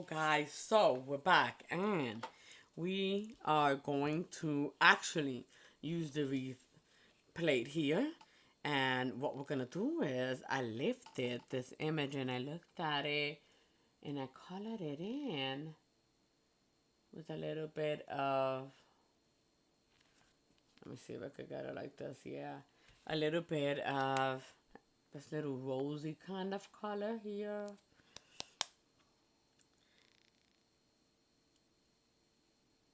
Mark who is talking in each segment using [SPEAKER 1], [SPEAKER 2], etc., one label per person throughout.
[SPEAKER 1] guys, so we're back and we are going to actually use the wreath plate here. And what we're gonna do is I lifted this image and I looked at it and I colored it in with a little bit of, let me see if I could get it like this. Yeah, a little bit of this little rosy kind of color here.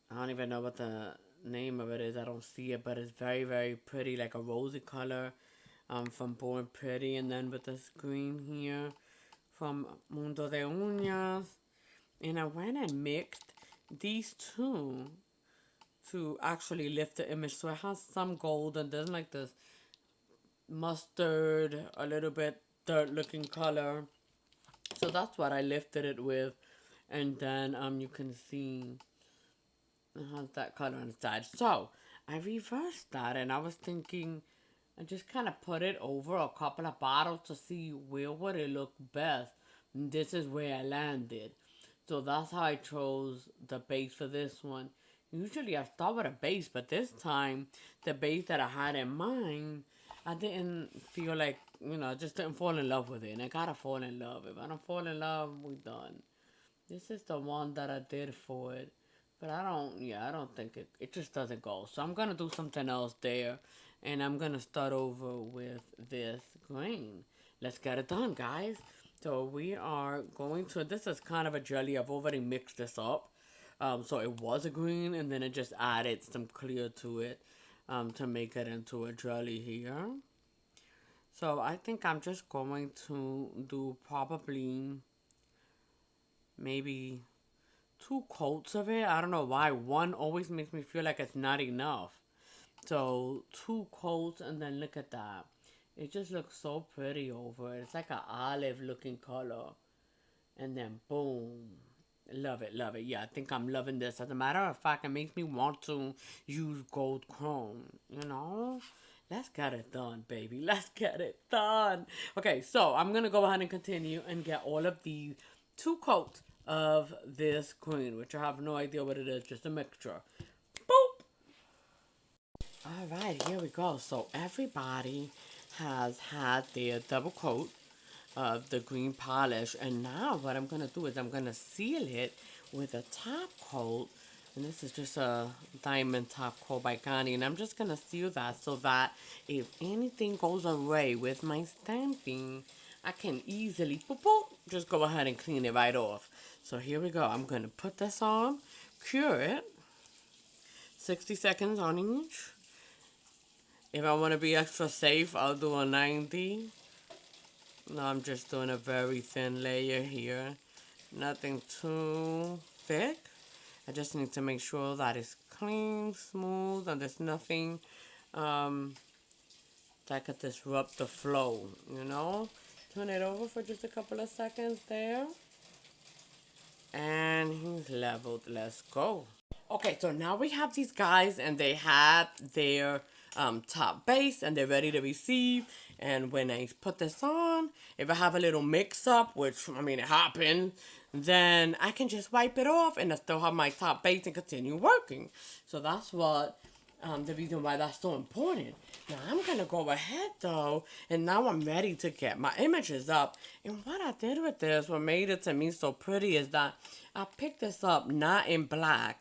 [SPEAKER 1] I don't even know what the name of it is. I don't see it, but it's very, very pretty, like a rosy color from Born Pretty. And then with this green here from Mundo de Uñas. And I went and mixed these two to actually lift the image. So it has some gold and then like this mustard, a little bit dirt looking color. So that's what I lifted it with. And then you can see it has that color inside. So I reversed that and I was thinking I just kind of put it over a couple of bottles to see where would it look best. And this is where I landed. So that's how I chose the base for this one. Usually I start with a base, but this time the base that I had in mind, I didn't feel like, I just didn't fall in love with it. And I gotta fall in love. If I don't fall in love, we done. This is the one that I did for it. But I don't think it just doesn't go. So I'm gonna do something else there. And I'm gonna start over with this green. Let's get it done, guys. So we are going to, this is kind of a jelly. I've already mixed this up. So it was a green and then it just added some clear to it to make it into a jelly here. So I think I'm just going to do probably maybe two coats of it. I don't know why. One always makes me feel like it's not enough. So two coats and then look at that. It just looks so pretty over it. It's like an olive looking color. And then boom. Love it, love it. Yeah, I think I'm loving this. As a matter of fact, it makes me want to use gold chrome, you know? Let's get it done, baby. Let's get it done. Okay, so I'm going to go ahead and continue and get all of these two coats of this green, which I have no idea what it is, just a mixture. Boop! All right, here we go. So everybody has had their double coat of the green polish, and now what I'm going to do is I'm going to seal it with a top coat. And this is just a diamond top coat by Gandhi. And I'm just going to seal that so that if anything goes away with my stamping, I can easily, boop, boop, just go ahead and clean it right off. So here we go. I'm going to put this on, cure it, 60 seconds on each. If I want to be extra safe, I'll do a 90. No, I'm just doing a very thin layer here. Nothing too thick. I just need to make sure that it's clean, smooth, and there's nothing that could disrupt the flow, you know? Turn it over for just a couple of seconds there. And he's leveled. Let's go. Okay, so now we have these guys and they have their top base and they're ready to receive. And when I put this on, if I have a little mix up, which I mean it happened, then I can just wipe it off and I still have my top base and continue working. So that's what the reason why that's so important. Now I'm gonna go ahead though, and now I'm ready to get my images up. And what I did with this, what made it to me so pretty, is that I picked this up not in black,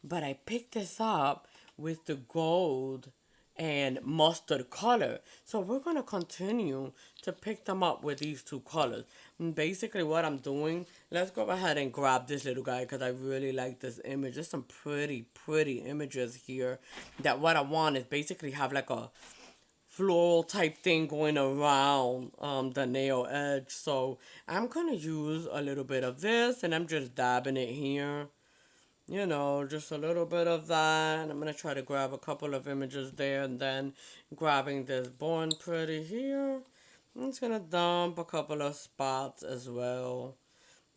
[SPEAKER 1] but I picked this up with the gold and mustard color. So we're going to continue to pick them up with these two colors. And basically what I'm doing, let's go ahead and grab this little guy because I really like this image. There's some pretty, pretty images here that what I want is basically have like a floral type thing going around the nail edge. So I'm going to use a little bit of this and I'm just dabbing it here. You know, just a little bit of that. I'm going to try to grab a couple of images there and then grabbing this Born Pretty here. I'm just going to dump a couple of spots as well.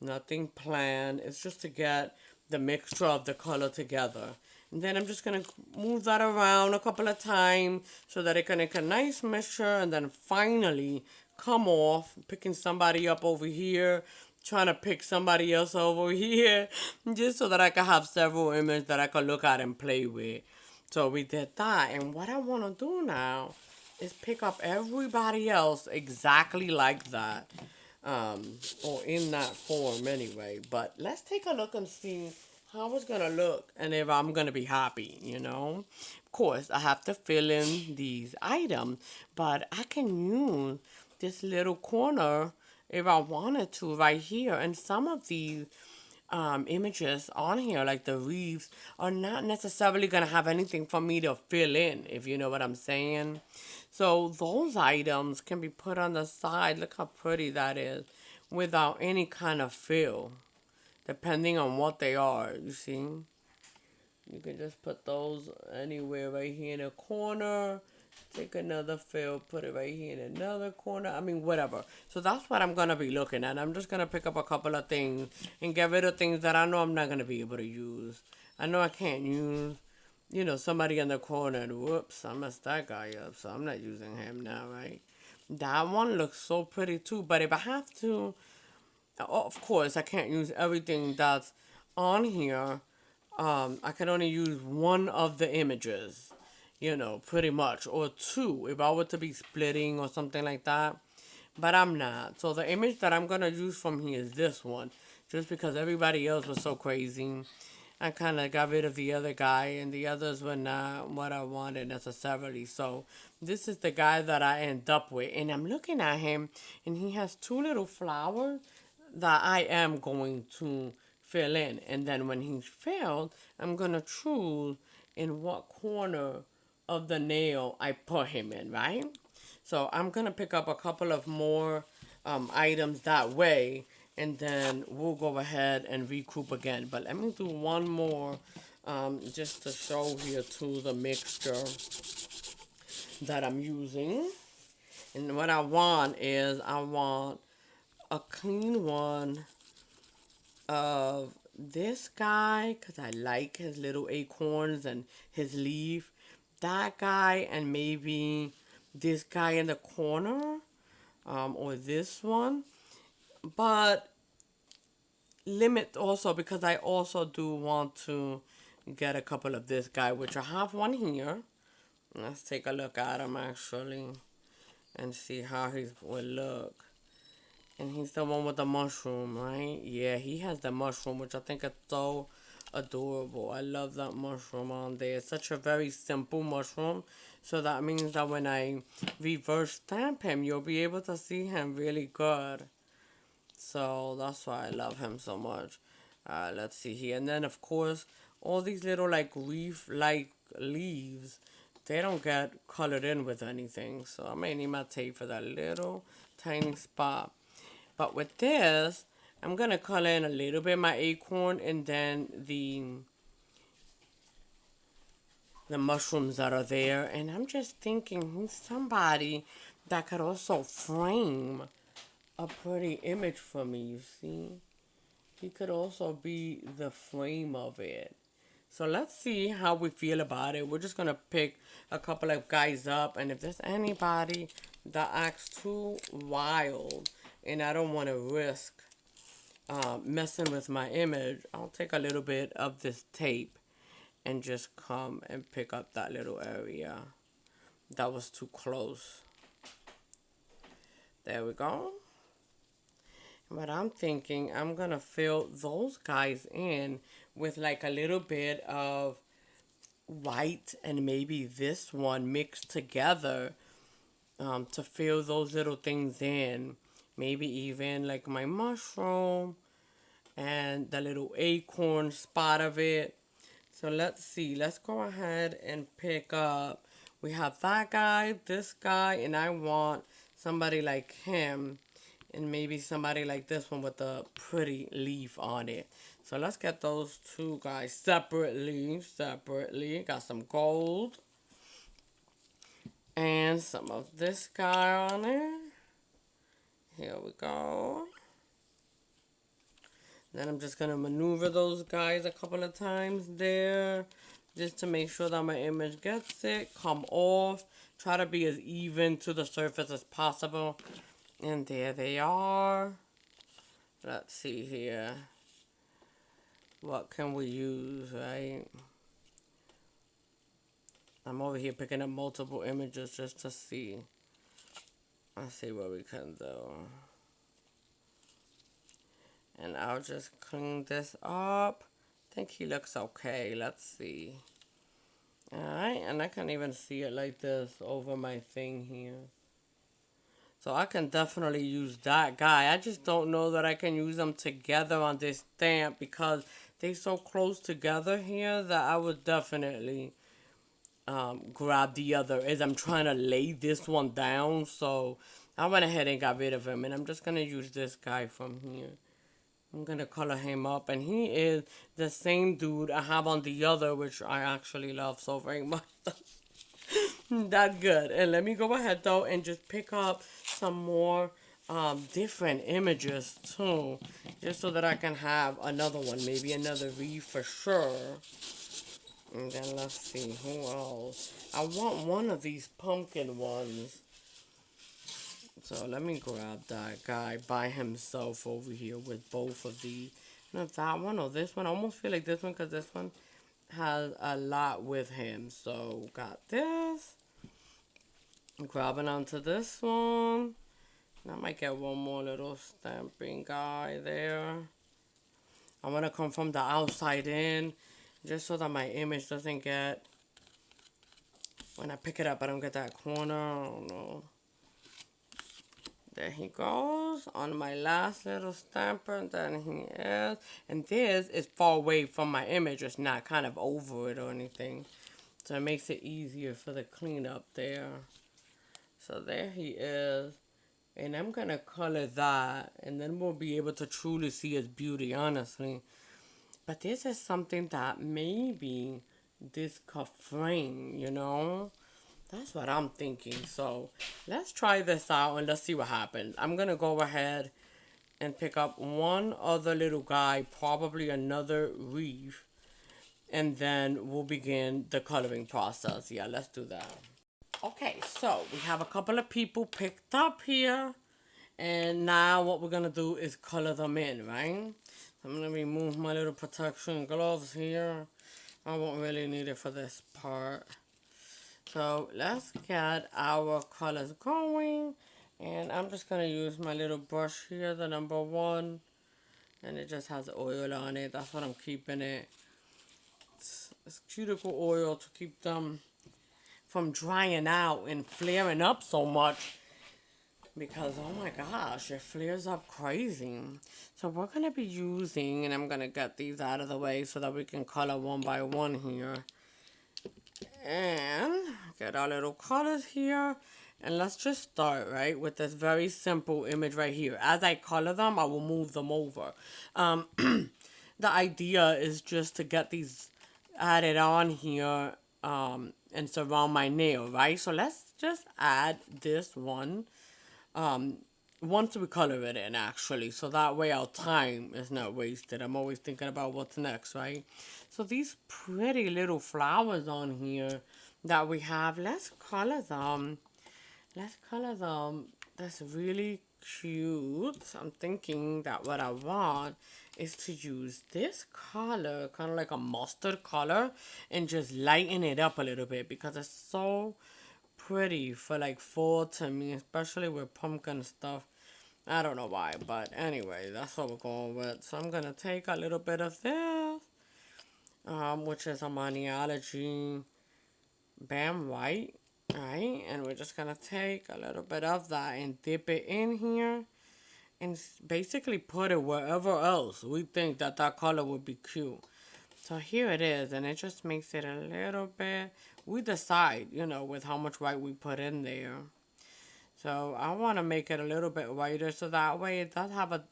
[SPEAKER 1] Nothing planned. It's just to get the mixture of the color together. And then I'm just going to move that around a couple of times so that it can make a nice mixture and then finally come off. Picking somebody up over here trying to pick somebody else over here just so that I can have several images that I can look at and play with. So we did that. And what I want to do now is pick up everybody else exactly like that. Or in that form anyway. But let's take a look and see how it's going to look and if I'm going to be happy, you know. Of course, I have to fill in these items, but I can use this little corner if I wanted to right here. And some of these images on here, like the wreaths, are not necessarily going to have anything for me to fill in, if you know what I'm saying. So those items can be put on the side. Look how pretty that is without any kind of fill, depending on what they are, you see. You can just put those anywhere right here in a corner. Take another fill, put it right here in another corner. I mean, whatever. So that's what I'm going to be looking at. I'm just going to pick up a couple of things and get rid of things that I know I'm not going to be able to use. I know I can't use, somebody in the corner. And whoops, I messed that guy up. So I'm not using him now, right? That one looks so pretty too. But if I have to, of course, I can't use everything that's on here. I can only use one of the images, pretty much, or two if I were to be splitting or something like that. But I'm not. So the image that I'm gonna use from here is this one, just because everybody else was so crazy. I kind of got rid of the other guy, and the others were not what I wanted necessarily. So this is the guy that I end up with, and I'm looking at him, and he has two little flowers that I am going to fill in. And then when he's filled, I'm going to choose in what corner of the nail I put him in, right? So I'm going to pick up a couple of more items that way, and then we'll go ahead and regroup again. But let me do one more just to show here to the mixture that I'm using. And what I want is I want a clean one of this guy because I like his little acorns and his leaf. That guy and maybe this guy in the corner or this one. But limit also because I also do want to get a couple of this guy, which I have one here. Let's take a look at him actually and see how he will look. And he's the one with the mushroom, right? Yeah, he has the mushroom, which I think is so adorable. I love that mushroom on there. It's such a very simple mushroom. So that means that when I reverse stamp him, you'll be able to see him really good. So that's why I love him so much. Let's see here. And then, of course, all these little, like, leaf-like leaves, they don't get colored in with anything. So I may need my tape for that little tiny spot. But with this, I'm going to color in a little bit my acorn and then the mushrooms that are there. And I'm just thinking who's somebody that could also frame a pretty image for me, you see? He could also be the frame of it. So let's see how we feel about it. We're just going to pick a couple of guys up. And if there's anybody that acts too wild and I don't want to risk messing with my image, I'll take a little bit of this tape and just come and pick up that little area that was too close. There we go. But I'm thinking I'm going to fill those guys in with like a little bit of white and maybe this one mixed together to fill those little things in. Maybe even like my mushroom and the little acorn spot of it. So let's see. Let's go ahead and pick up. We have that guy, this guy, and I want somebody like him and maybe somebody like this one with a pretty leaf on it. So let's get those two guys separately. Got some gold and some of this guy on there. Here we go. Then I'm just going to maneuver those guys a couple of times there just to make sure that my image gets it, come off, try to be as even to the surface as possible. And there they are. Let's see here. What can we use, right? I'm over here picking up multiple images just to see. Let's see what we can do. And I'll just clean this up. I think he looks okay. Let's see. Alright, and I can even see it like this over my thing here. So I can definitely use that guy. I just don't know that I can use them together on this stamp because they're so close together here that I would definitely grab the other as I'm trying to lay this one down. So I went ahead and got rid of him, and I'm just going to use this guy from here. I'm going to color him up, and he is the same dude I have on the other, which I actually love so very much. That good. And let me go ahead though and just pick up some more different images too, just so that I can have another one, maybe another wreath for sure. And then let's see who else. I want one of these pumpkin ones. So let me grab that guy by himself over here with both of these. Not that one or this one. I almost feel like this one because this one has a lot with him. So got this. Grabbing onto this one. I might get one more little stamping guy there. I want to come from the outside in, just so that my image doesn't get, when I pick it up, I don't get that corner. I don't know. There he goes on my last little stamper, and then he is. And this is far away from my image. It's not kind of over it or anything. So it makes it easier for the cleanup there. So there he is. And I'm going to color that. And then we'll be able to truly see his beauty, honestly. But this is something that maybe this could frame, you know? That's what I'm thinking. So let's try this out and let's see what happens. I'm going to go ahead and pick up one other little guy, probably another wreath. And then we'll begin the coloring process. Yeah, let's do that. Okay, so we have a couple of people picked up here. And now what we're going to do is color them in, right? So I'm going to remove my little protection gloves here. I won't really need it for this part. So let's get our colors going. And I'm just going to use my little brush here, the number 1. And it just has oil on it. That's what I'm keeping it. It's cuticle oil to keep them from drying out and flaring up so much. Because, oh my gosh, it flares up crazy. So we're going to be using, and I'm going to get these out of the way so that we can color one by one here. And get our little colors here. And let's just start, right, with this very simple image right here. As I color them, I will move them over. The idea is just to get these added on here and surround my nail, right? So let's just add this one once we color it in, actually, so that way our time is not wasted. I'm always thinking about what's next, right? So these pretty little flowers on here that we have, let's color them. Let's color them. That's really cute. I'm thinking that what I want is to use this color, kind of like a mustard color, and just lighten it up a little bit because it's so pretty for like fall to me, especially with pumpkin stuff. I don't know why, but anyway, that's what we're going with. So I'm gonna take a little bit of this, which is a Maniology Bam White, right? And we're just gonna take a little bit of that and dip it in here, and basically put it wherever else we think that that color would be cute. So here it is, and it just makes it a little bit, we decide, you know, with how much white we put in there. So I want to make it a little bit whiter so that way it does have a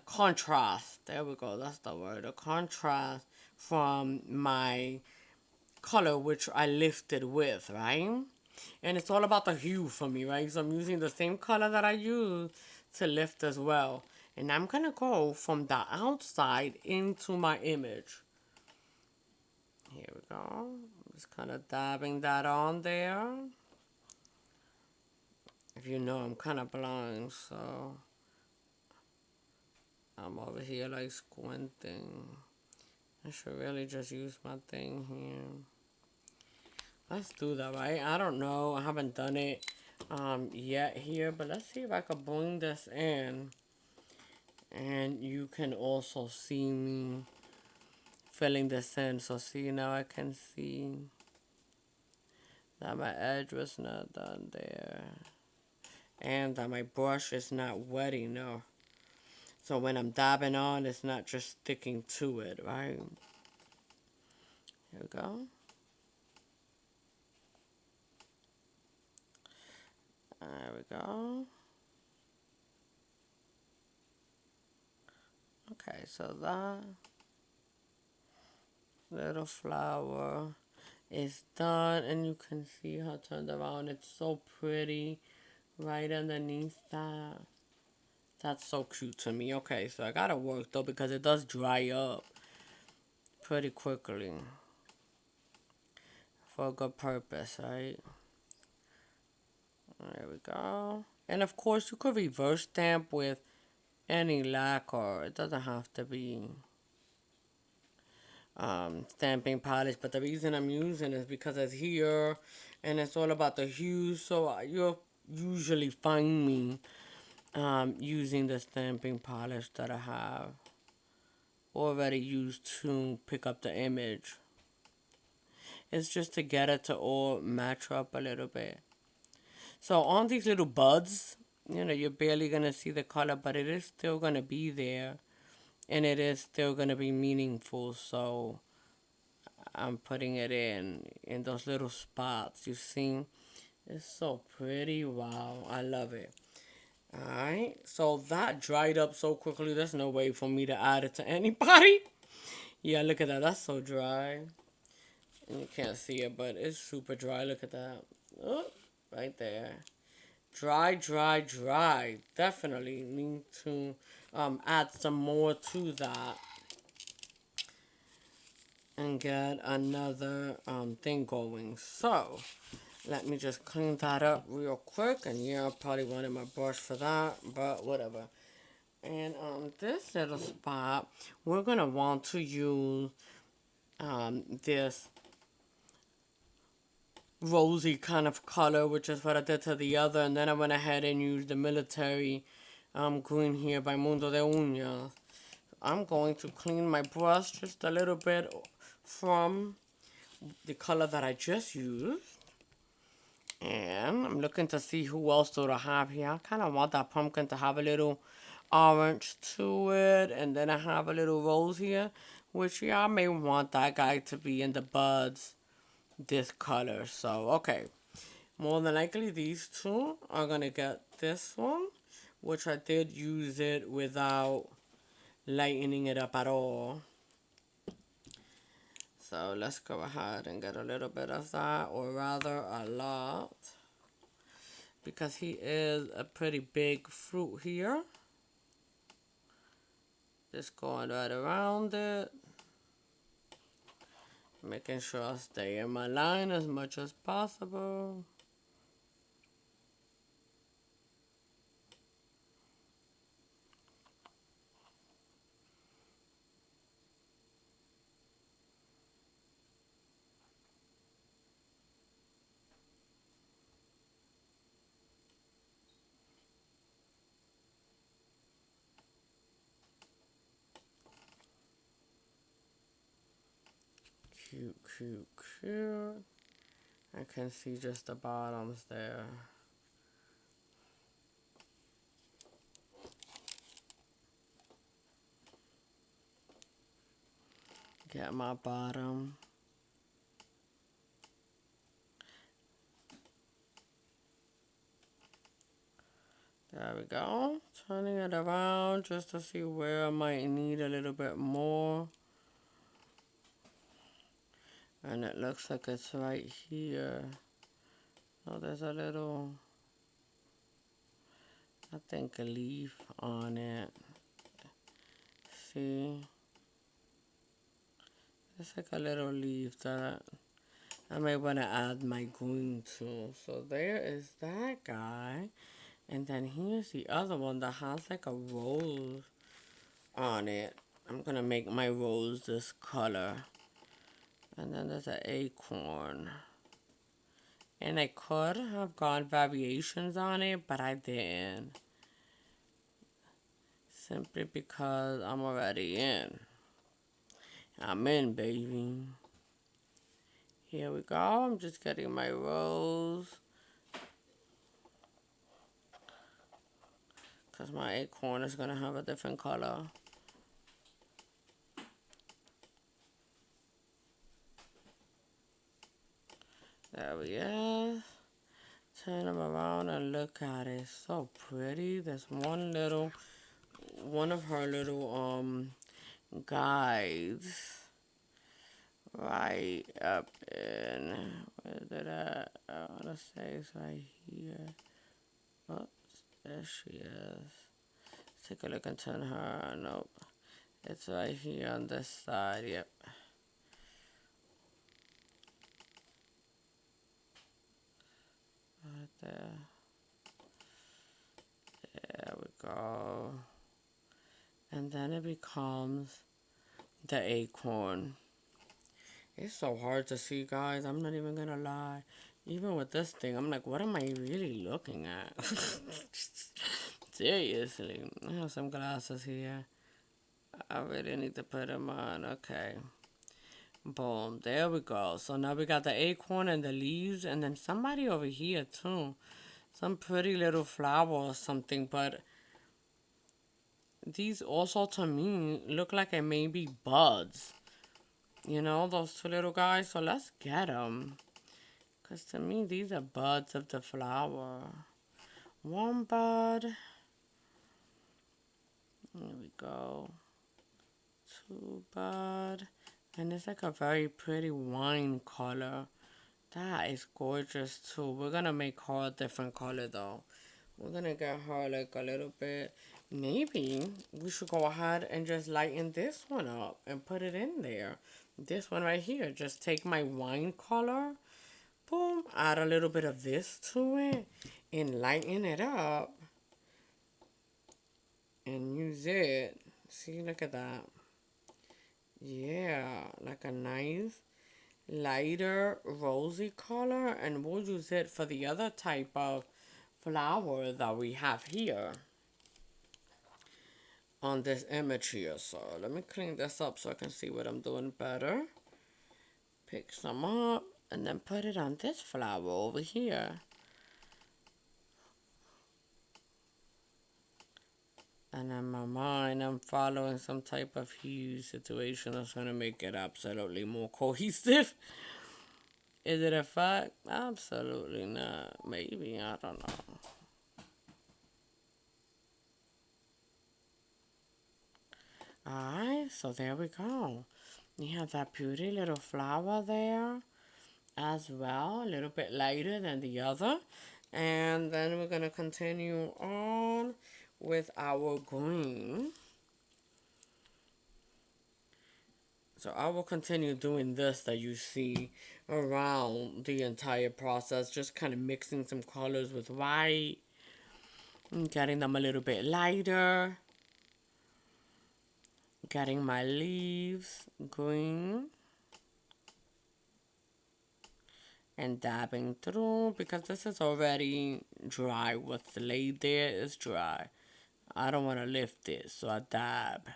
[SPEAKER 1] contrast. There we go, that's the word, a contrast from my color which I lifted with, right? And it's all about the hue for me, right? So I'm using the same color that I use to lift as well. And I'm going to go from the outside into my image. Here we go. I'm just kind of dabbing that on there. If you know, I'm kind of blind, so I'm over here like squinting. I should really just use my thing here. Let's do that, right? I don't know. I haven't done it yet here, but let's see if I can bring this in. And you can also see me filling this in. So see, now I can see that my edge was not done there. And that my brush is not wet enough. So when I'm dabbing on, it's not just sticking to it, right? Here we go. There we go. Okay, so that little flower is done, and you can see how it turned around. It's so pretty right underneath that. That's so cute to me. Okay, so I gotta work though because it does dry up pretty quickly for a good purpose, right? There we go. And of course, you could reverse stamp with any lacquer. It doesn't have to be stamping polish, but the reason I'm using is because it's here and it's all about the hues. So you'll usually find me using the stamping polish that I have already used to pick up the image. It's just to get it to all match up a little bit. So on these little buds, you're barely going to see the color, but it is still going to be there. And it is still going to be meaningful. So I'm putting it in those little spots. You see? It's so pretty. Wow. I love it. Alright. So that dried up so quickly. There's no way for me to add it to anybody. Yeah, look at that. That's so dry. And you can't see it, but it's super dry. Look at that. Oh, right there. Dry, dry, dry. Definitely need to add some more to that and get another thing going. So let me just clean that up real quick. And yeah, I probably wanted my brush for that, but whatever. And this little spot, we're gonna want to use this rosy kind of color, which is what I did to the other, and then I went ahead and used the military green here by Mundo de Uñas. I'm going to clean my brush just a little bit from the color that I just used. And I'm looking to see who else do I have here. I kind of want that pumpkin to have a little orange to it. And then I have a little rose here, which yeah, I may want that guy to be in the buds this color. So, okay. More than likely, these two are going to get this one, which I did use it without lightening it up at all. So let's go ahead and get a little bit of that, or rather a lot, because he is a pretty big fruit here. Just going right around it, making sure I stay in my line as much as possible. Cute, cute, cute. I can see just the bottoms there. Get my bottom. There we go. Turning it around just to see where I might need a little bit more. And it looks like it's right here. Oh, there's a little, I think, a leaf on it. See? It's like a little leaf that I may want to add my green to. So there is that guy. And then here's the other one that has like a rose on it. I'm gonna make my rose this color. And then there's an acorn. And I could have gone variations on it, but I didn't. Simply because I'm already in. I'm in, baby. Here we go. I'm just getting my rose. Because my acorn is going to have a different color. There we go. Turn them around and look at it. So pretty. There's one of her little guides right up in, where did I want to say it's right here. Oh, there she is. Take a look and turn her. Nope. It's right here on this side. Yep. Right there. There we go. And then it becomes the acorn. It's so hard to see, guys. I'm not even gonna lie. Even with this thing, I'm like, what am I really looking at? Seriously. I have some glasses here. I really need to put them on. Okay. Boom. There we go. So now we got the acorn and the leaves. And then somebody over here, too. Some pretty little flower or something. But these also, to me, look like it may be buds. You know, those two little guys. So let's get them. Because to me, these are buds of the flower. One bud. There we go. Two bud. And it's like a very pretty wine color. That is gorgeous too. We're going to make her a different color though. We're going to get her like a little bit. Maybe we should go ahead and just lighten this one up and put it in there. This one right here. Just take my wine color. Boom. Add a little bit of this to it. And lighten it up. And use it. See, look at that. Yeah. Like a nice lighter rosy color. And we'll use it for the other type of flower that we have here on this image here. So let me clean this up so I can see what I'm doing better. Pick some up and then put it on this flower over here. And in my mind, I'm following some type of hue situation that's going to make it absolutely more cohesive. Is it a fact? Absolutely not. Maybe. I don't know. Alright, so there we go. You have that pretty little flower there as well. A little bit lighter than the other. And then we're going to continue on with our green. So I will continue doing this that you see around the entire process. Just kind of mixing some colors with white. And getting them a little bit lighter. Getting my leaves green. And dabbing through because this is already dry. What's laid there is dry. I don't want to lift it, so I dab.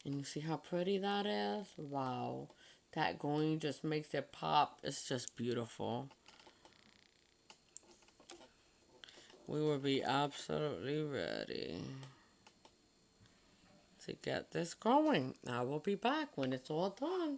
[SPEAKER 1] And you see how pretty that is? Wow. That green just makes it pop. It's just beautiful. We will be absolutely ready to get this going. I will be back when it's all done.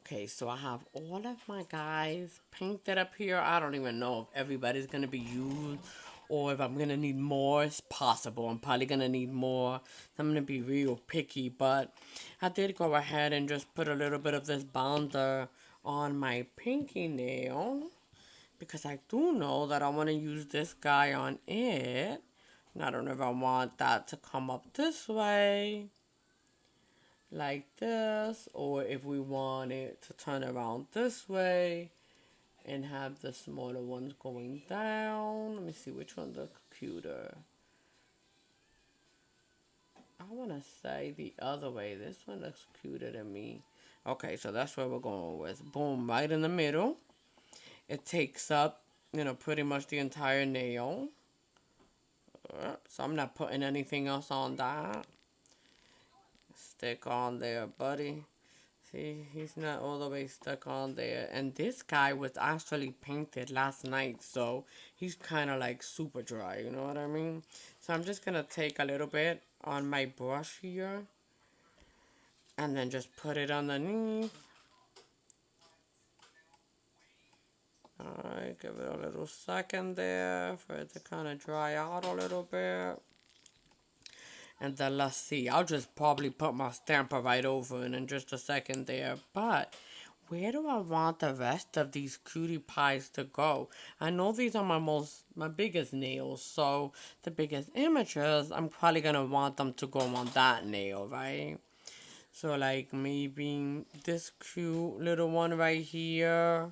[SPEAKER 1] Okay, so I have all of my guys painted up here. I don't even know if everybody's going to be used or if I'm going to need more. It's possible. I'm probably going to need more. I'm going to be real picky, but I did go ahead and just put a little bit of this bounder on my pinky nail because I do know that I want to use this guy on it. And I don't know if I want that to come up this way like this, or if we want it to turn around this way and have the smaller ones going down. Let me see which one looks cuter. I want to say the other way. This one looks cuter than me. Okay, so that's what we're going with. Boom, right in the middle. It takes up, pretty much the entire nail. So I'm not putting anything else on that. Stick on there, buddy. See, he's not all the way stuck on there. And this guy was actually painted last night, so he's kind of like super dry, you know what I mean? So I'm just going to take a little bit on my brush here and then just put it underneath. Alright, give it a little second there for it to kind of dry out a little bit. And then let's see, I'll just probably put my stamper right over it in just a second there. But where do I want the rest of these cutie pies to go? I know these are my biggest nails, so the biggest images, I'm probably gonna want them to go on that nail, right? So like maybe this cute little one right here.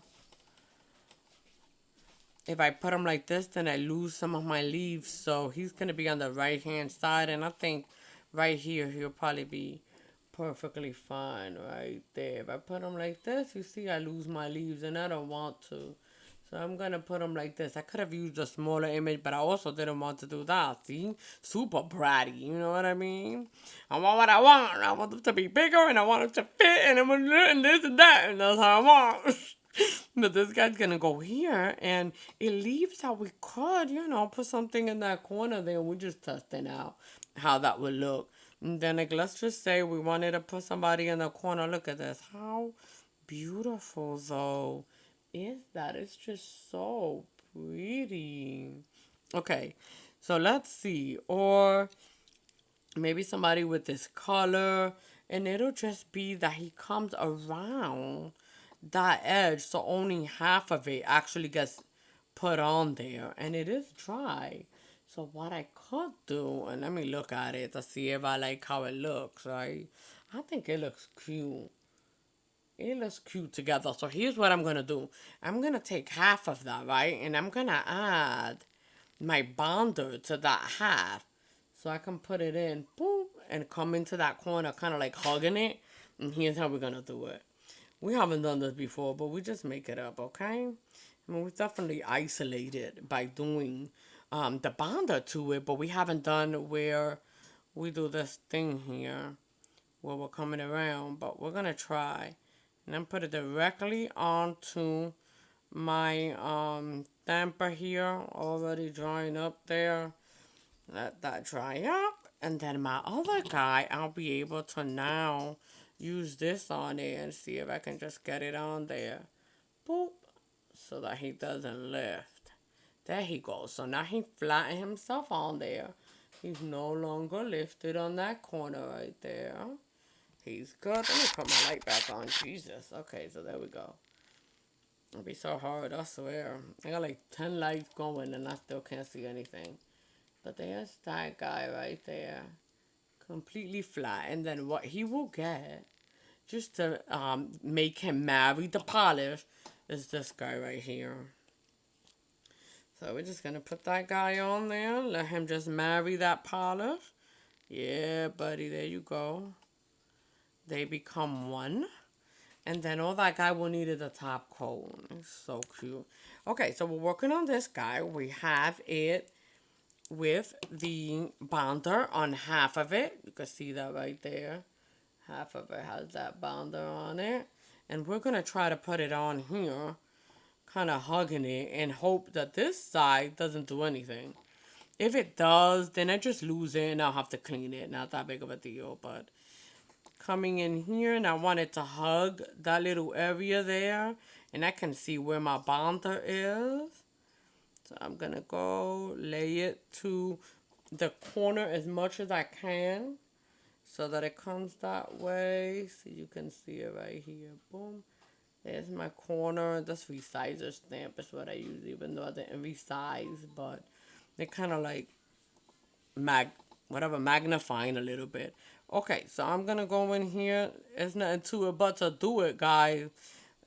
[SPEAKER 1] If I put him like this, then I lose some of my leaves. So he's going to be on the right hand side. And I think right here, he'll probably be perfectly fine right there. If I put him like this, you see I lose my leaves and I don't want to. So I'm going to put him like this. I could have used a smaller image, but I also didn't want to do that. See? Super bratty. You know what I mean? I want what I want. I want them to be bigger and I want them to fit and I'm going to learn this and that. And that's how I want. But this guy's gonna go here, and it leaves that we could, put something in that corner there. We're just testing out how that would look. And then, like, let's just say we wanted to put somebody in the corner. Look at this. How beautiful, though, is that? It's just so pretty. Okay, so let's see. Or maybe somebody with this color, and it'll just be that he comes around that edge, so only half of it actually gets put on there, and it is dry. So what I could do, and let me look at it to see if I like how it looks, right? I think it looks cute. It looks cute together. So here's what I'm gonna do. I'm gonna take half of that, right? And I'm gonna add my bonder to that half. So I can put it in, boom, and come into that corner, kind of like hugging it. And here's how we're gonna do it. We haven't done this before, but we just make it up, okay? I mean, we definitely isolated by doing the bonder to it, but we haven't done where we do this thing here, where we're coming around, but we're gonna try. And then put it directly onto my damper here, already drying up there. Let that dry up. And then my other guy, I'll be able to now use this on there and see if I can just get it on there. Boop. So that he doesn't lift. There he goes. So now he flattened himself on there. He's no longer lifted on that corner right there. He's good. Let me put my light back on. Jesus. Okay, so there we go. It'll be so hard, I swear. I got like 10 lights going and I still can't see anything. But there's that guy right there. Completely flat. And then what he will get, just to make him marry the polish, is this guy right here. So we're just going to put that guy on there. Let him just marry that polish. Yeah, buddy, there you go. They become one. And then all that guy will need is a top coat. It's so cute. Okay, so we're working on this guy. We have it with the bonder on half of it. You can see that right there. Half of it has that bonder on it. And we're going to try to put it on here, kind of hugging it, and hope that this side doesn't do anything. If it does, then I just lose it and I'll have to clean it. Not that big of a deal, but coming in here and I want it to hug that little area there. And I can see where my bonder is. So I'm going to go lay it to the corner as much as I can so that it comes that way. So you can see it right here. Boom. There's my corner. This resizer stamp is what I use, even though I didn't resize, but they kind of like magnifying a little bit. Okay, so I'm gonna go in here. There's nothing to it but to do it, guys.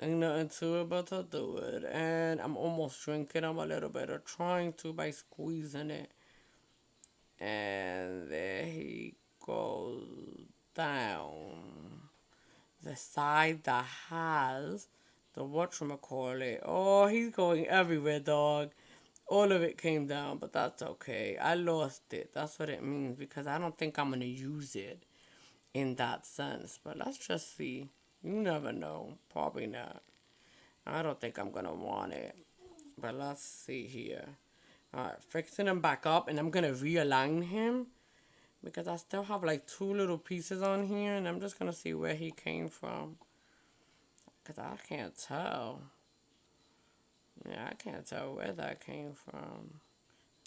[SPEAKER 1] Ain't nothing to it but to do it. And I'm almost drinking them a little bit, or trying to by squeezing it. And there he goes down. The side that has the whatchamacallit. Oh, he's going everywhere, dog. All of it came down, but that's okay. I lost it. That's what it means because I don't think I'm going to use it in that sense. But let's just see. You never know. Probably not. I don't think I'm going to want it. But let's see here. Alright, fixing him back up, and I'm going to realign him because I still have like two little pieces on here, and I'm just going to see where he came from because I can't tell. Yeah, I can't tell where that came from.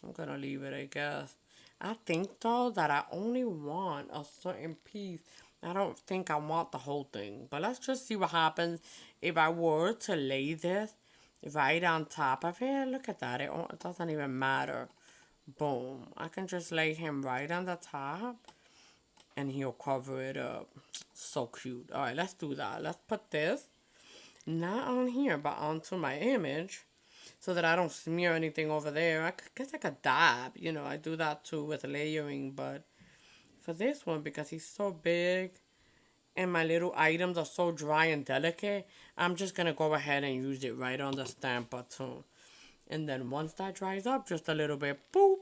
[SPEAKER 1] I'm gonna leave it, I guess. I think though that I only want a certain piece. I don't think I want the whole thing. But let's just see what happens if I were to lay this right on top of it. Look at that. It doesn't even matter. Boom. I can just lay him right on the top and he'll cover it up. So cute. Alright, let's do that. Let's put this not on here, but onto my image so that I don't smear anything over there. Guess I could dab. I do that too with layering, but for this one, because he's so big and my little items are so dry and delicate, I'm just going to go ahead and use it right on the stamper too. And then once that dries up just a little bit, boop,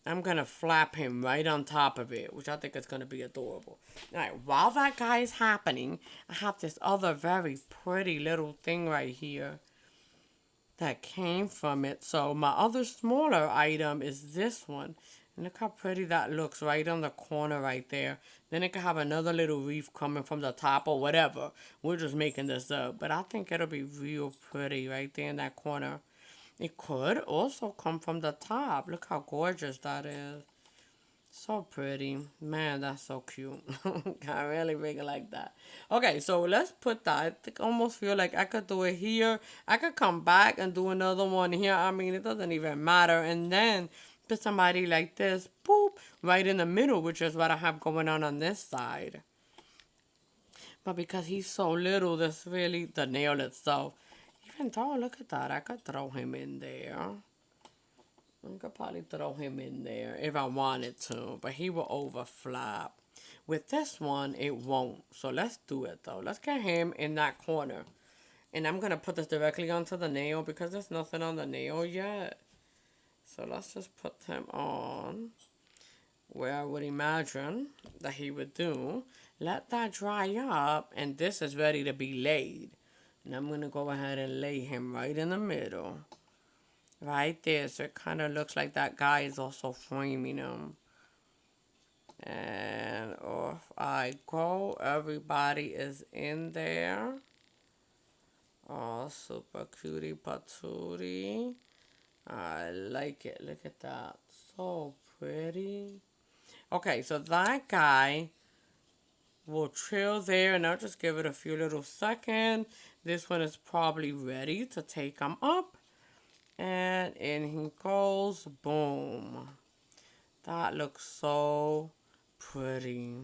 [SPEAKER 1] I'm going to flap him right on top of it, which I think is going to be adorable. Alright, while that guy is happening, I have this other very pretty little thing right here that came from it. So my other smaller item is this one. And look how pretty that looks right on the corner right there. Then it could have another little wreath coming from the top or whatever. We're just making this up. But I think it'll be real pretty right there in that corner. It could also come from the top. Look how gorgeous that is. So pretty. Man, that's so cute. I really, really like that. Okay, so let's put that. I think, almost feel like I could do it here. I could come back and do another one here. I mean, it doesn't even matter. And then put somebody like this, boop, right in the middle, which is what I have going on this side. But because he's so little, that's really the nail itself. Even though, look at that. I could throw him in there. I could probably throw him in there if I wanted to, but he will overflap. With this one, it won't. So let's do it though. Let's get him in that corner. And I'm going to put this directly onto the nail because there's nothing on the nail yet. So let's just put him on where I would imagine that he would do. Let that dry up, and this is ready to be laid. And I'm going to go ahead and lay him right in the middle. Right there, so it kind of looks like that guy is also framing him. And off I go. Everybody is in there. Oh, super cutie patootie. I like it. Look at that. So pretty. Okay, so that guy will chill there, and I'll just give it a few little seconds. This one is probably ready to take him up. And in he goes. Boom. That looks so pretty.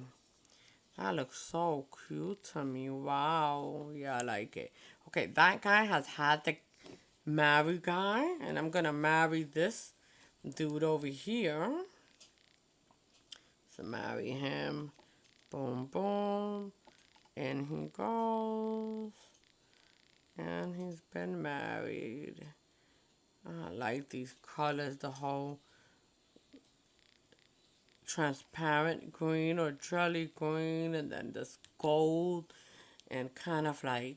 [SPEAKER 1] That looks so cute to me. Wow. Yeah, I like it. Okay, that guy has had the marry guy. And I'm going to marry this dude over here. So marry him. Boom, boom. In he goes. And he's been married. I like these colors. The whole transparent green or jelly green, and then this gold and kind of like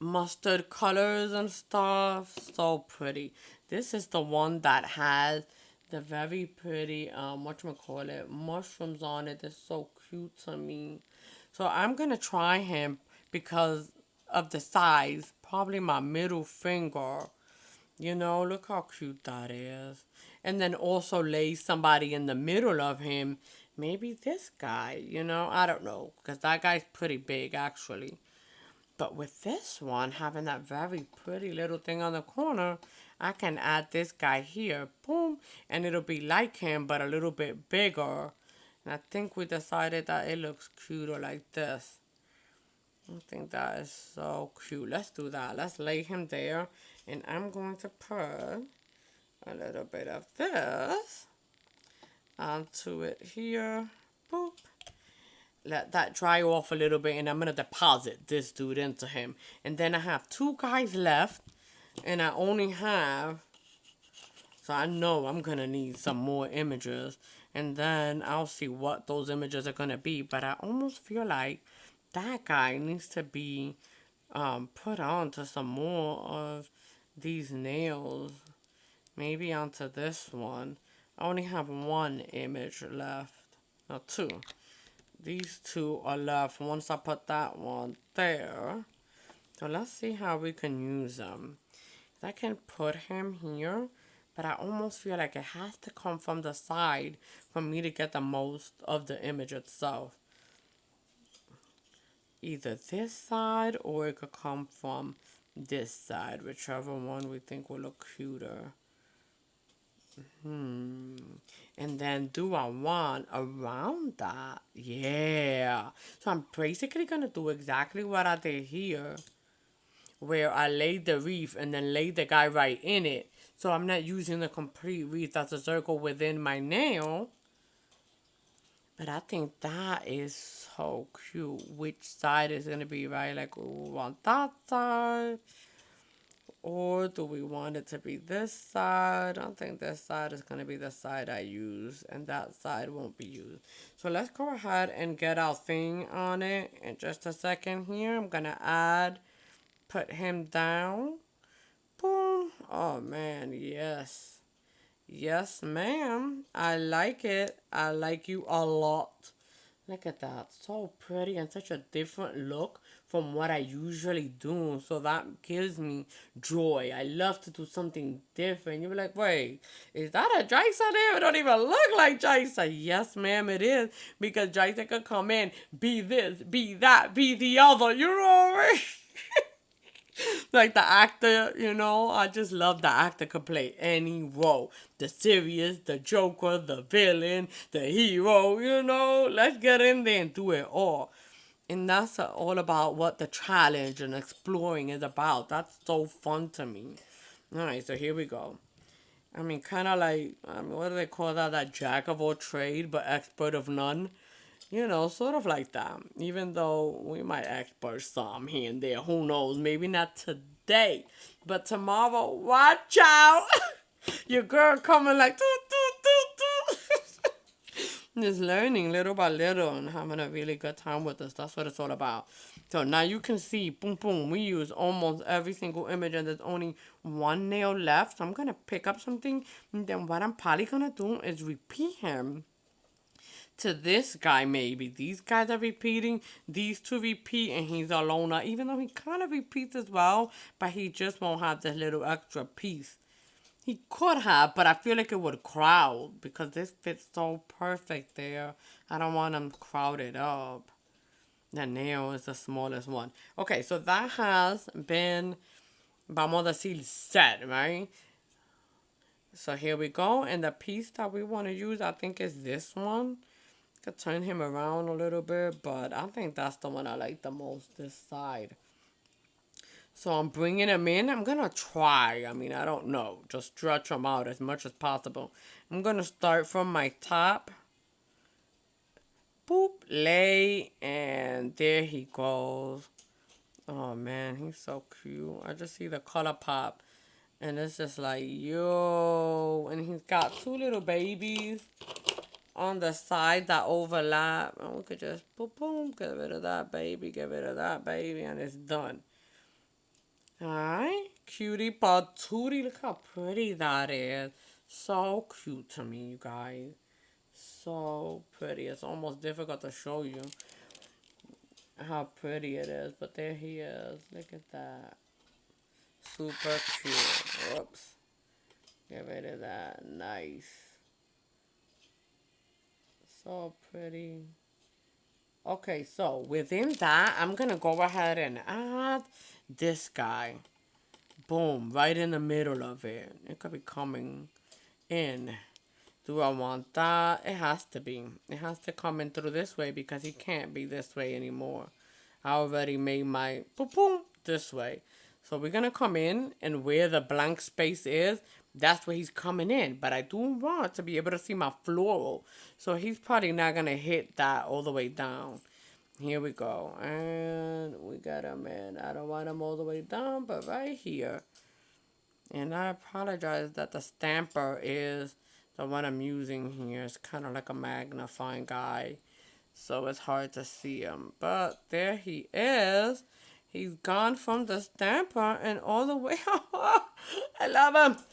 [SPEAKER 1] mustard colors and stuff. So pretty. This is the one that has the very pretty whatchamacallit, mushrooms on it. They're so cute to me. So I'm gonna try him because of the size. Probably my middle finger. Look how cute that is. And then also lay somebody in the middle of him. Maybe this guy, I don't know. Because that guy's pretty big, actually. But with this one, having that very pretty little thing on the corner, I can add this guy here. Boom. And it'll be like him, but a little bit bigger. And I think we decided that it looks cuter like this. I think that is so cute. Let's do that. Let's lay him there. And I'm going to put a little bit of this onto it here. Boop. Let that dry off a little bit. And I'm going to deposit this dude into him. And then I have two guys left. And I only have... So I know I'm going to need some more images. And then I'll see what those images are going to be. But I almost feel like that guy needs to be put onto some more of these nails. Maybe onto this one. I only have one image left. No, two. These two are left once I put that one there. So let's see how we can use them. I can put him here, but I almost feel like it has to come from the side for me to get the most of the image itself. Either this side or it could come from this side, whichever one we think will look cuter. And then do I want around that? Yeah. So I'm basically going to do exactly what I did here, where I laid the wreath and then laid the guy right in it. So I'm not using the complete wreath as a circle within my nail. But I think that is so cute. Which side is going to be right? Like, we want that side. Or do we want it to be this side? I don't think this side is going to be the side I use. And that side won't be used. So let's go ahead and get our thing on it. In just a second here, I'm going to add, put him down. Boom. Oh, man, yes. Yes, ma'am. I like it. I like you a lot. Look at that. So pretty and such a different look from what I usually do. So that gives me joy. I love to do something different. You'll be like, wait, is that a Jaisa there? It don't even look like Jaisa. Yes, ma'am, it is. Because Jaisa could come in, be this, be that, be the other. You know what I mean? Like the actor, you know, I just love the actor could play any role. The serious, the joker, the villain, the hero, you know. Let's get in there and do it all. And that's all about what the challenge and exploring is about. That's so fun to me. Alright, so here we go. I mean, kind of like, what do they call that? That jack of all trade, but expert of none. You know, sort of like that. Even though we might expert some here and there. Who knows? Maybe not today. But tomorrow, watch out. Your girl coming like, doo, doo, doo, doo. Just learning little by little and having a really good time with us. That's what it's all about. So now you can see, boom, boom, we use almost every single image and there's only one nail left. So I'm going to pick up something. And then what I'm probably going to do is repeat him to this guy maybe. These guys are repeating. These two repeat and he's a loner. Even though he kind of repeats as well. But he just won't have this little extra piece. He could have, but I feel like it would crowd. Because this fits so perfect there. I don't want him crowded up. The nail is the smallest one. Okay, so that has been, vamos a decir, set, right? So here we go. And the piece that we want to use, I think is this one. Could turn him around a little bit, but I think that's the one I like the most, this side. So I'm bringing him in. I'm going to try. I mean, I don't know. Just stretch him out as much as possible. I'm going to start from my top. Boop, lay, and there he goes. Oh, man, he's so cute. I just see the color pop. And it's just like, yo. And he's got two little babies on the side that overlap. And we could just boom, boom, get rid of that baby, get rid of that baby, and it's done. Alright, cutie patootie. Look how pretty that is. So cute to me, you guys. So pretty. It's almost difficult to show you how pretty it is. But there he is. Look at that. Super cute. Whoops. Get rid of that. Nice. So pretty. Okay, so within that, I'm going to go ahead and add this guy. Boom, right in the middle of it. It could be coming in. Do I want that? It has to be. It has to come in through this way because he can't be this way anymore. I already made my boom boom this way. So we're gonna come in, and where the blank space is, that's where he's coming in. But I do want to be able to see my floral. So he's probably not gonna hit that all the way down. Here we go. And we got him in. I don't want him all the way down, but right here. And I apologize that the stamper is the one I'm using here. It's kind of like a magnifying guy, so it's hard to see him. But there he is. He's gone from the stamper and all the way. I love him.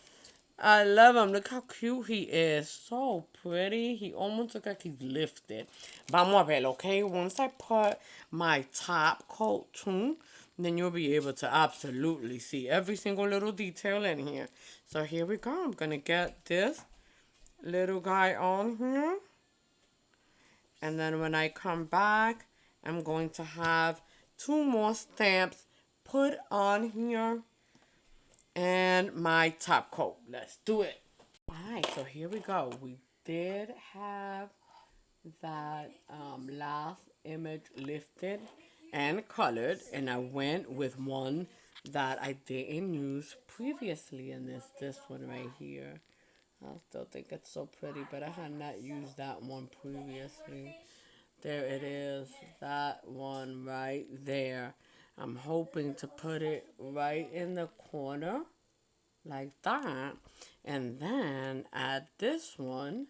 [SPEAKER 1] I love him. Look how cute he is. So pretty. He almost looks like he's lifted. Vamos a ver, okay? Once I put my top coat too, then you'll be able to absolutely see every single little detail in here. So here we go. I'm going to get this little guy on here. And then when I come back, I'm going to have 2 more stamps put on here and my top coat. Let's do it. Alright, so here we go. We did have that last image lifted and colored, and I went with one that I didn't use previously in this one right here. I still think it's so pretty, but I had not used that one previously. There it is, that one right there. I'm hoping to put it right in the corner like that, and then add this one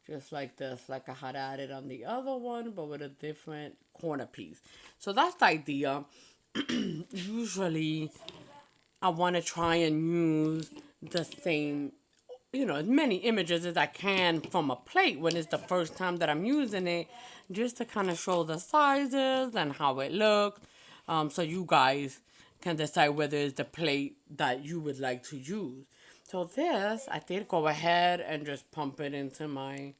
[SPEAKER 1] just like this, like I had added on the other one, but with a different corner piece. So that's the idea. Usually I want to try and use the same, as many images as I can from a plate when it's the first time that I'm using it, just to kind of show the sizes and how it looks, so you guys can decide whether it's the plate that you would like to use. So this, I did go ahead and just pump it into my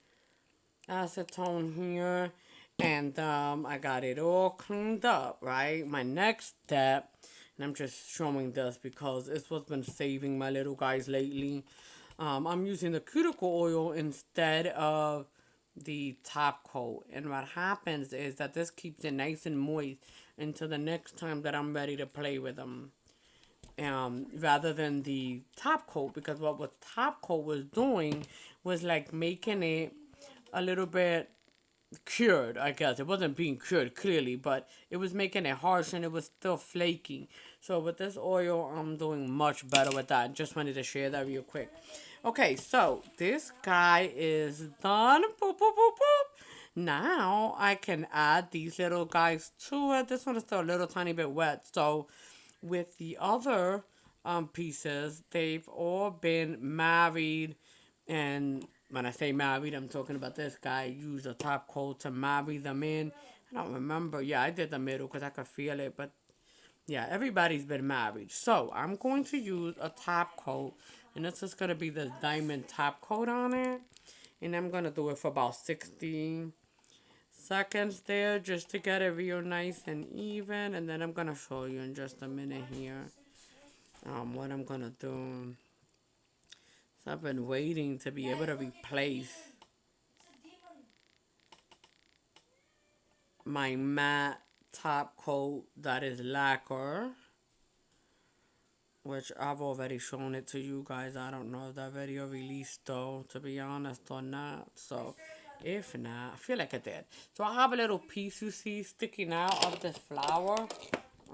[SPEAKER 1] acetone here, and I got it all cleaned up, right? My next step, and I'm just showing this because it's what's been saving my little guys lately. I'm using the cuticle oil instead of the top coat, and what happens is that this keeps it nice and moist until the next time that I'm ready to play with them. Rather than the top coat, because what top coat was doing was like making it a little bit cured, I guess. It wasn't being cured clearly, but it was making it harsh and it was still flaky. So with this oil, I'm doing much better with that. Just wanted to share that real quick. Okay, so this guy is done. Boop, boop, boop, boop. Now I can add these little guys to it. This one is still a little tiny bit wet. So with the other pieces, they've all been married, and when I say married, I'm talking about this guy used a top coat to marry them in. I don't remember. Yeah, I did the middle because I could feel it. But yeah, everybody's been married. So I'm going to use a top coat. And this is going to be the diamond top coat on it. And I'm going to do it for about 60 seconds there just to get it real nice and even. And then I'm going to show you in just a minute here what I'm going to do. So I've been waiting to be able to replace my matte top coat that is lacquer, which I've already shown it to you guys. I don't know if that video released though, to be honest, or not. So if not, I feel like it did. So I have a little piece you see sticking out of this flower.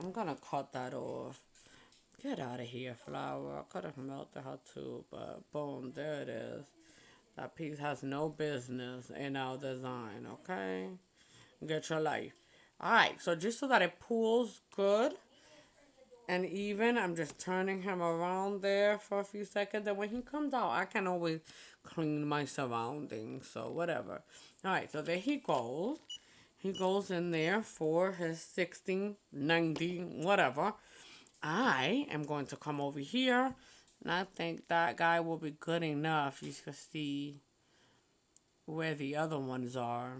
[SPEAKER 1] I'm gonna cut that off. Get out of here, flower. I could have melted her too, but boom, there it is. That piece has no business in our design, okay? Get your life. Alright, so just so that it pulls good and even, I'm just turning him around there for a few seconds. And when he comes out, I can always clean my surroundings. So whatever. Alright, so there he goes. He goes in there for his 60, 90, whatever. I am going to come over here. And I think that guy will be good enough. You can see where the other ones are.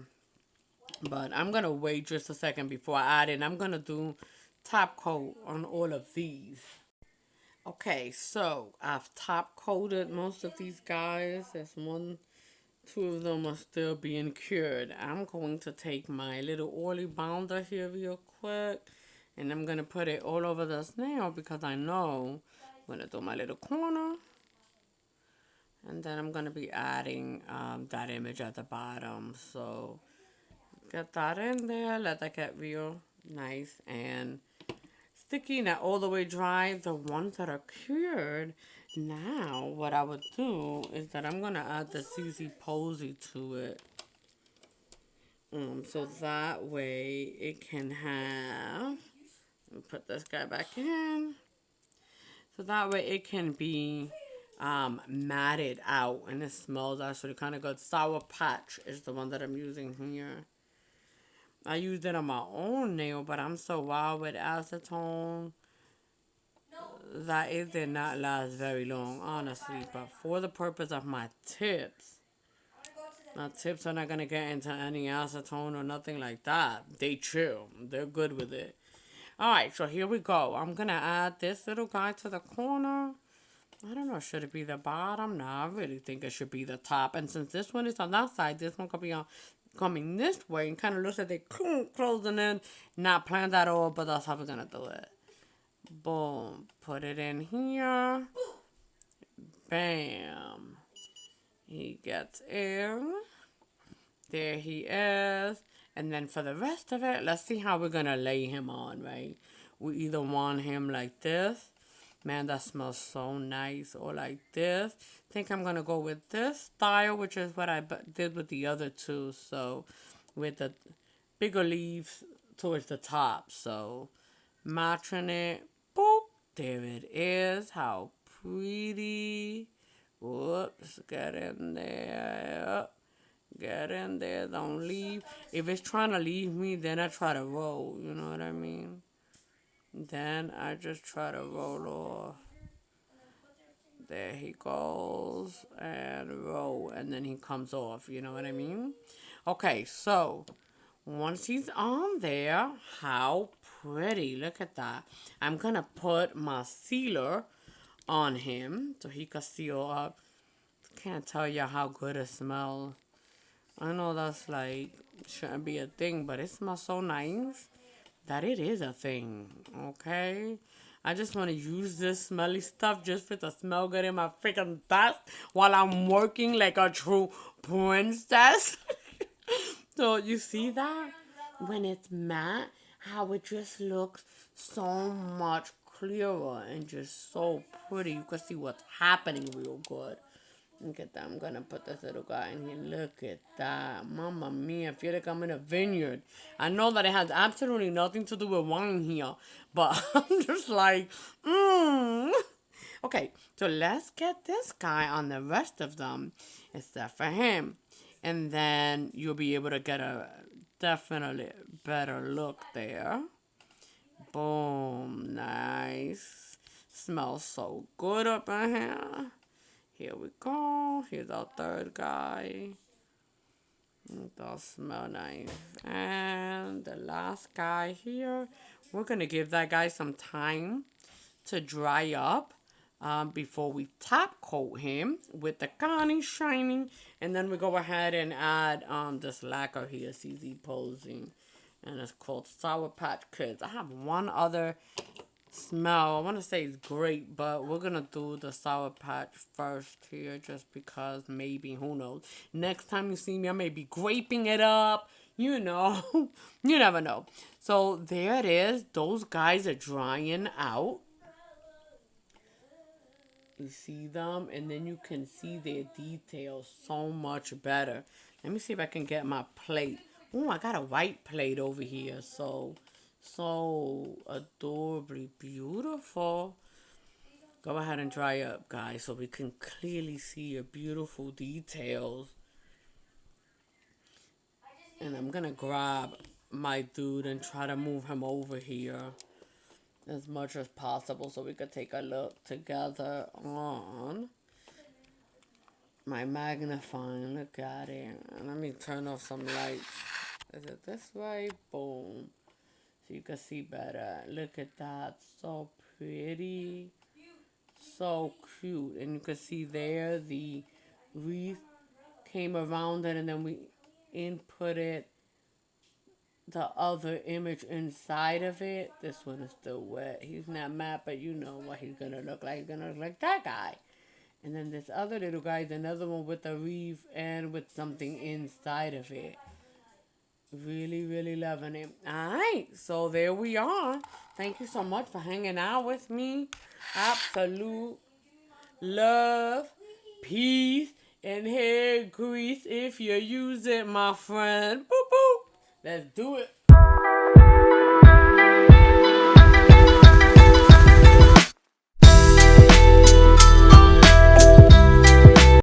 [SPEAKER 1] But I'm going to wait just a second before I add it. I'm going to do top coat on all of these. Okay, so I've top coated most of these guys. There's 1, Two of them are still being cured. I'm going to take my little oily bounder here real quick, and I'm going to put it all over the snail because I know I'm going to do my little corner. And then I'm going to be adding that image at the bottom. So get that in there. Let that get real nice and sticky. Not all the way dry. The ones that are cured. Now, what I would do is that I'm going to add the CZ Posy to it. So that way it can have, let me put this guy back in. So that way it can be matted out and it smells actually kind of good. Sour Patch is the one that I'm using here. I used it on my own nail, but I'm so wild with acetone that it did not last very long, honestly. But for the purpose of my tips are not going to get into any acetone or nothing like that. They chill. They're good with it. Alright, so here we go. I'm going to add this little guy to the corner. I don't know, should it be the bottom? No, I really think it should be the top. And since this one is on that side, this one could be on coming this way and kind of looks like they're closing in. Not planned at all, but that's how we're going to do it. Boom. Put it in here. Bam. He gets in. There he is. And then for the rest of it, let's see how we're going to lay him on, right? We either want him like this. Man, that smells so nice. Or like this. I think I'm going to go with this style, which is what I did with the other two. So, with the bigger leaves towards the top. So, matching it. Boop. There it is. How pretty. Whoops. Get in there. Get in there, don't leave. If it's trying to leave me, then I try to roll, you know what I mean? Then I just try to roll off. There he goes, and roll, and then he comes off, you know what I mean? Okay, so, once he's on there, how pretty, look at that. I'm gonna put my sealer on him, so he can seal up. Can't tell you how good it smells. I know that's like, shouldn't be a thing, but it smells so nice that it is a thing, okay? I just want to use this smelly stuff just for it to smell good in my freaking desk while I'm working like a true princess. So you see that? When it's matte, how it just looks so much clearer and just so pretty. You can see what's happening real good. Look at that. I'm going to put this little guy in here. Look at that. Mamma mia. I feel like I'm in a vineyard. I know that it has absolutely nothing to do with wine here. But I'm just like, mmm. Okay, so let's get this guy on the rest of them. Except for him. And then you'll be able to get a definitely better look there. Boom. Nice. Smells so good up in here. Here we go. Here's our third guy. It does smell nice. And the last guy here. We're going to give that guy some time to dry up before we top coat him with the Connie Shining. And then we go ahead and add this lacquer here, CZ Posing. And it's called Sour Patch Kids. I have one other smell. I want to say it's great, but we're going to do the Sour Patch first here just because maybe, who knows. Next time you see me, I may be graping it up. You know, you never know. So there it is. Those guys are drying out. You see them, and then you can see their details so much better. Let me see if I can get my plate. Oh, I got a white plate over here. So adorably beautiful. Go ahead and dry up, guys, so we can clearly see your beautiful details. And I'm going to grab my dude and try to move him over here as much as possible so we could take a look together on my magnifying. Look at it. Let me turn off some lights. Is it this way? Boom. So you can see better. Look at that. So pretty. So cute. And you can see there the wreath came around it, and then we inputted the other image inside of it. This one is still wet. He's not matte, but you know what he's gonna look like. He's gonna look like that guy. And then this other little guy is another one with a wreath and with something inside of it. Really, really loving it. Alright, so there we are. Thank you so much for hanging out with me. Absolute love, peace, and hair grease if you use it, my friend. Boop, boop. Let's do it.